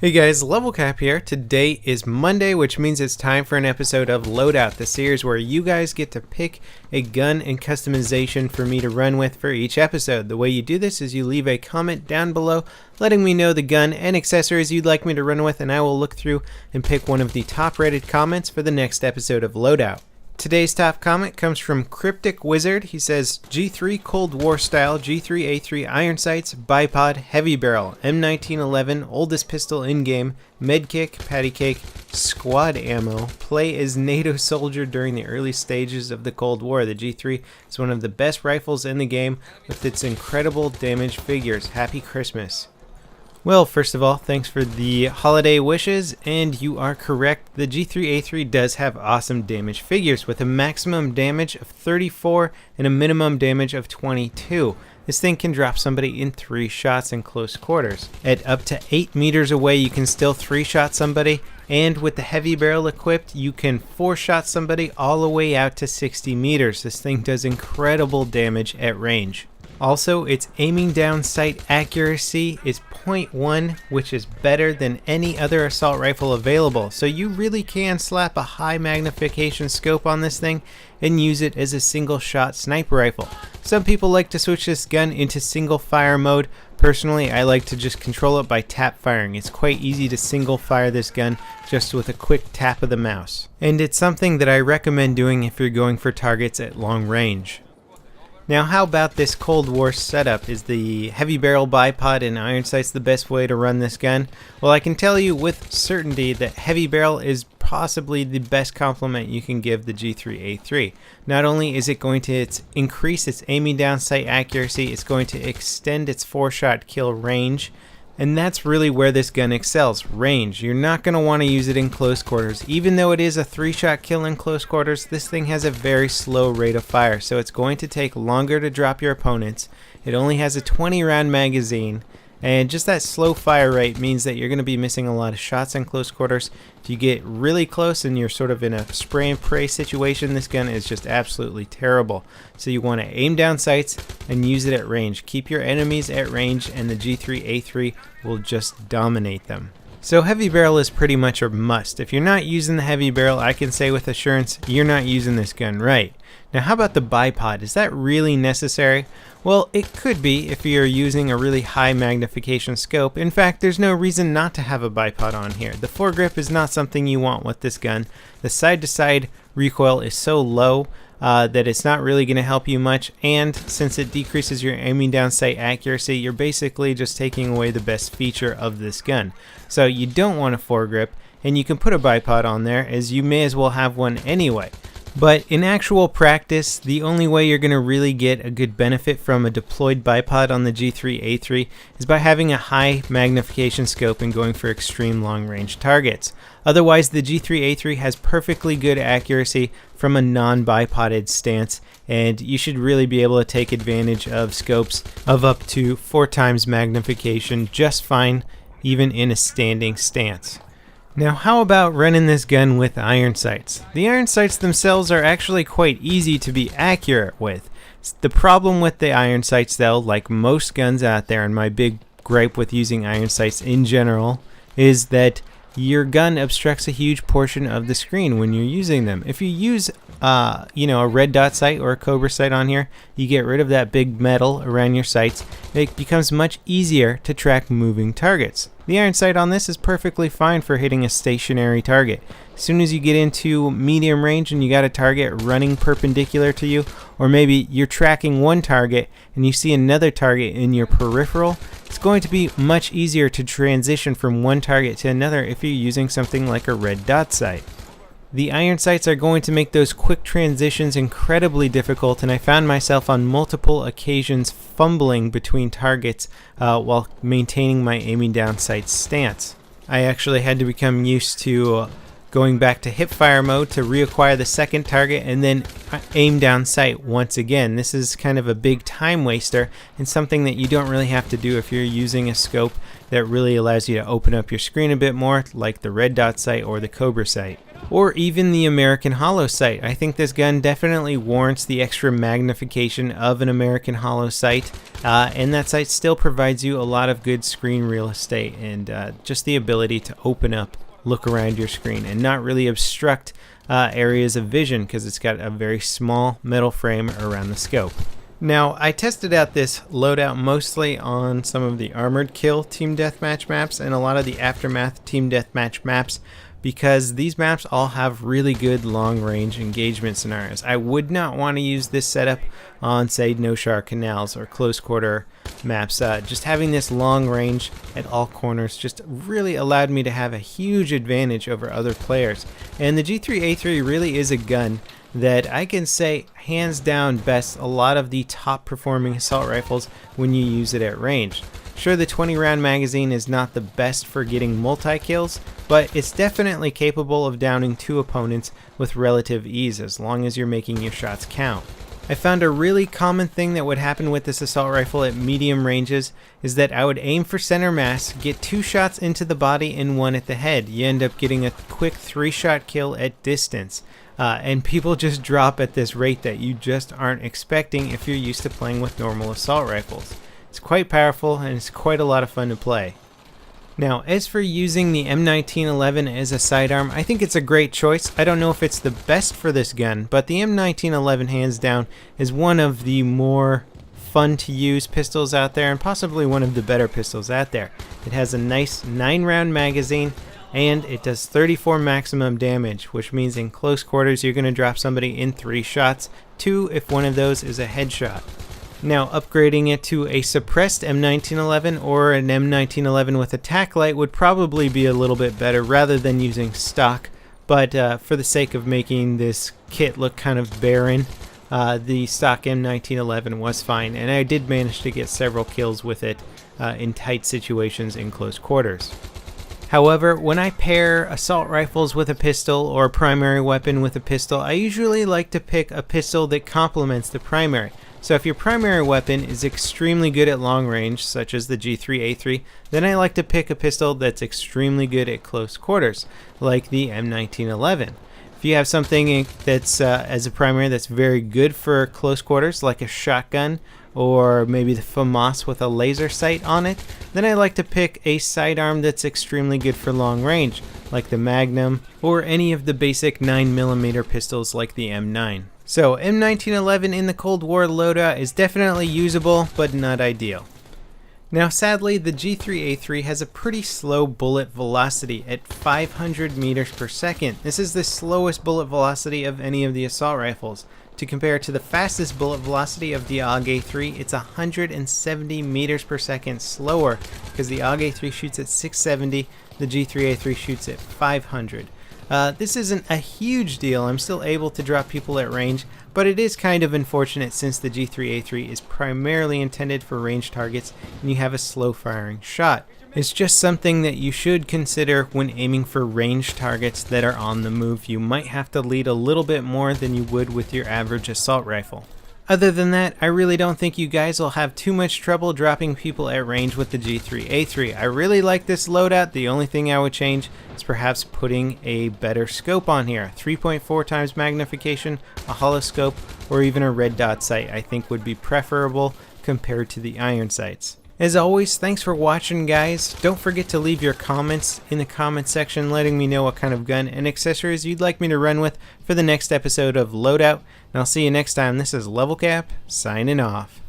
Hey guys, LevelCap here. Today is Monday, which means it's time for an episode of Loadout, the series where you guys get to pick a gun and customization for me to run with for each episode. The way you do this is you leave a comment down below letting me know the gun and accessories you'd like me to run with, and I will look through and pick one of the top rated comments for the next episode of Loadout. Today's top comment comes from Cryptic Wizard. He says, G3 Cold War style G3A3 iron sights, bipod, heavy barrel, M1911, oldest pistol in game, medkick, patty cake, squad ammo, play as NATO soldier during the early stages of the Cold War. The G3 is one of the best rifles in the game with its incredible damage figures. Happy Christmas. Well, first of all, thanks for the holiday wishes, and you are correct. The G3A3 does have awesome damage figures with a maximum damage of 34 and a minimum damage of 22. This thing can drop somebody in 3 shots in close quarters. At up to 8 meters away, you can still 3-shot somebody, and with the heavy barrel equipped, you can 4-shot somebody all the way out to 60 meters. This thing does incredible damage at range. Also, its aiming down sight accuracy is 0.1, which is better than any other assault rifle available. So you really can slap a high magnification scope on this thing and use it as a single shot sniper rifle. Some people like to switch this gun into single fire mode. Personally, I like to just control it by tap firing. It's quite easy to single fire this gun just with a quick tap of the mouse. And it's something that I recommend doing if you're going for targets at long range. Now, how about this Cold War setup? Is the heavy barrel bipod and iron sights the best way to run this gun? Well, I can tell you with certainty that heavy barrel is possibly the best complement you can give the G3A3. Not only is it going to increase its aiming down sight accuracy, it's going to extend its 4-shot kill range. And that's really where this gun excels, range. You're not going to want to use it in close quarters. Even though it is a 3-shot kill in close quarters, this thing has a very slow rate of fire, so it's going to take longer to drop your opponents. It only has a 20-round magazine, and just that slow fire rate means that you're going to be missing a lot of shots in close quarters. If you get really close and you're sort of in a spray and pray situation, this gun is just absolutely terrible. So you want to aim down sights and use it at range. Keep your enemies at range and the G3A3 will just dominate them. So heavy barrel is pretty much a must. If you're not using the heavy barrel, I can say with assurance you're not using this gun right. Now, how about the bipod? Is that really necessary? Well, it could be if you're using a really high magnification scope. In fact, there's no reason not to have a bipod on here. The foregrip is not something you want with this gun. The side-to-side recoil is so low that it's not really going to help you much, and since it decreases your aiming down sight accuracy, you're basically just taking away the best feature of this gun. So you don't want a foregrip, and you can put a bipod on there, as you may as well have one anyway. But in actual practice, the only way you're going to really get a good benefit from a deployed bipod on the G3A3 is by having a high magnification scope and going for extreme long range targets. Otherwise, the G3A3 has perfectly good accuracy from a non-bipoded stance, and you should really be able to take advantage of scopes of up to 4 times magnification just fine, even in a standing stance. Now, how about running this gun with iron sights? The iron sights themselves are actually quite easy to be accurate with. The problem with the iron sights, though, like most guns out there, and my big gripe with using iron sights in general, is that your gun obstructs a huge portion of the screen when you're using them. If you use a red dot sight or a cobra sight on here, you get rid of that big metal around your sights. It becomes much easier to track moving targets. The iron sight on this is perfectly fine for hitting a stationary target. As soon as you get into medium range and you got a target running perpendicular to you, or maybe you're tracking one target and you see another target in your peripheral, it's going to be much easier to transition from one target to another if you're using something like a red dot sight. The iron sights are going to make those quick transitions incredibly difficult, and I found myself on multiple occasions fumbling between targets while maintaining my aiming down sight stance. I actually had to become used to going back to hipfire mode to reacquire the second target, and then aim down sight once again. This is kind of a big time waster and something that you don't really have to do if you're using a scope that really allows you to open up your screen a bit more, like the red dot sight or the Cobra sight, or even the American Hollow sight. I think this gun definitely warrants the extra magnification of an American Hollow sight, and that sight still provides you a lot of good screen real estate and just the ability to open up, look around your screen, and not really obstruct areas of vision because it's got a very small metal frame around the scope. Now, I tested out this loadout mostly on some of the Armored Kill Team Deathmatch maps and a lot of the Aftermath Team Deathmatch maps, because these maps all have really good long-range engagement scenarios. I would not want to use this setup on, say, No Char Canals or close quarter maps. Just having this long range at all corners just really allowed me to have a huge advantage over other players. And the G3A3 really is a gun that I can say hands down bests a lot of the top performing assault rifles when you use it at range. Sure, the 20 round magazine is not the best for getting multi-kills, but it's definitely capable of downing 2 opponents with relative ease as long as you're making your shots count. I found a really common thing that would happen with this assault rifle at medium ranges is that I would aim for center mass, get 2 shots into the body and 1 at the head. You end up getting a quick 3-shot kill at distance. And people just drop at this rate that you just aren't expecting if you're used to playing with normal assault rifles. It's quite powerful and it's quite a lot of fun to play. Now, as for using the M1911 as a sidearm, I think it's a great choice. I don't know if it's the best for this gun, but the M1911 hands down is one of the more fun to use pistols out there and possibly one of the better pistols out there. It has a nice 9-round magazine and it does 34 maximum damage, which means in close quarters you're going to drop somebody in 3 shots, 2 if one of those is a headshot. Now, upgrading it to a suppressed M1911 or an M1911 with a tac light would probably be a little bit better rather than using stock, but for the sake of making this kit look kind of barren, the stock M1911 was fine, and I did manage to get several kills with it in tight situations in close quarters. However, when I pair assault rifles with a pistol or a primary weapon with a pistol, I usually like to pick a pistol that complements the primary. So if your primary weapon is extremely good at long range, such as the G3A3, then I like to pick a pistol that's extremely good at close quarters, like the M1911. If you have something that's as a primary that's very good for close quarters, like a shotgun or maybe the FAMAS with a laser sight on it, then I like to pick a sidearm that's extremely good for long range, like the Magnum or any of the basic 9mm pistols like the M9. So M1911 in the Cold War loadout is definitely usable, but not ideal. Now sadly, the G3A3 has a pretty slow bullet velocity at 500 meters per second. This is the slowest bullet velocity of any of the assault rifles. To compare to the fastest bullet velocity of the AUG-A3, it's 170 meters per second slower because the AUG-A3 shoots at 670, the G3A3 shoots at 500. This isn't a huge deal. I'm still able to drop people at range, but it is kind of unfortunate since the G3A3 is primarily intended for range targets and you have a slow firing shot. It's just something that you should consider when aiming for range targets that are on the move. You might have to lead a little bit more than you would with your average assault rifle. Other than that, I really don't think you guys will have too much trouble dropping people at range with the G3A3. I really like this loadout. The only thing I would change is perhaps putting a better scope on here. 3.4 times magnification, a hollow scope, or even a red dot sight I think would be preferable compared to the iron sights. As always, thanks for watching, guys. Don't forget to leave your comments in the comment section letting me know what kind of gun and accessories you'd like me to run with for the next episode of Loadout. And I'll see you next time. This is LevelCap, signing off.